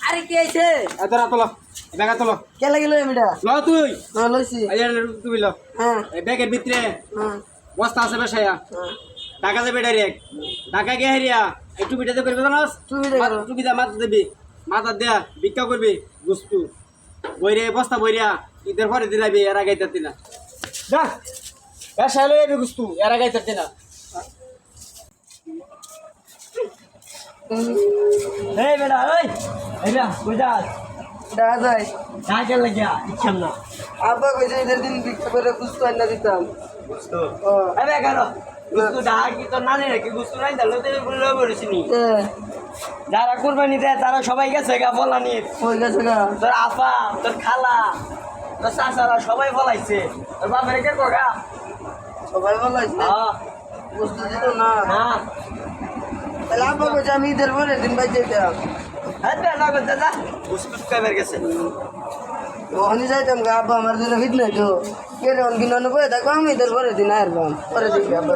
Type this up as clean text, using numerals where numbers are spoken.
আরে কি আইছে তোরা তোলো ব্যাগা তোলো কে লাগিল এমিডা ল তুই লইছি তুমি ল হ্যাঁ এই ব্যাগের ভিতরে হ্যাঁ বস্তা আছে বেশায়া টাকা যাবে ডাইরেক্ট টাকা গিয়ে হারিয়া একটু বিটাতে করবে জানাস টুপিটা করো। টুপি দা মাথা দেবি মাথা দেয়া ভিক্ষা করবি গুস্তু বইরে বস্তা বইরিয়া ঈদের পরে দিলাবি এর আগে দিতে না যা ব্যবসা লই যাবি গুস্তু এর আগে দিতে না এই বেটা ওই এইটা কই যাস দেখা যায় কাকে লাগিয়া ইচ্ছাম না আব্বা কইছে ঈদের দিন ভিক্ষা করে গুস্ত আইনা দিতাম বুঝতো ও এই বেকার গুস্তু ডাকি তো না রে কি গুস্তু নাই দালো তে বলে বলেছিনি যারা কুরবানি দেয় তারা সবাই গেছে গা বলানি হয়ে গেছে গা তোর আপা তোর খালা তোর চাচারা সবাই বলাইছে তোর বাপের কে কোগা সবাই ভালো আছে হ্যাঁ গুস্ত দিত না হ্যাঁ তাহলে আব্বা কইছে আমি ঈদের পরের দিন বাইতে যেতাম হ্যাঁ না করতে যা গুস্তু কাবের গেছে ওখানে যাইতাম গা আব্বা আমার দিলে ভিত নাই তো কে যখন কিনে বয়ে থাকবো আমি ঈদের পরের দিন আসবাম পরে দেখি আব্বা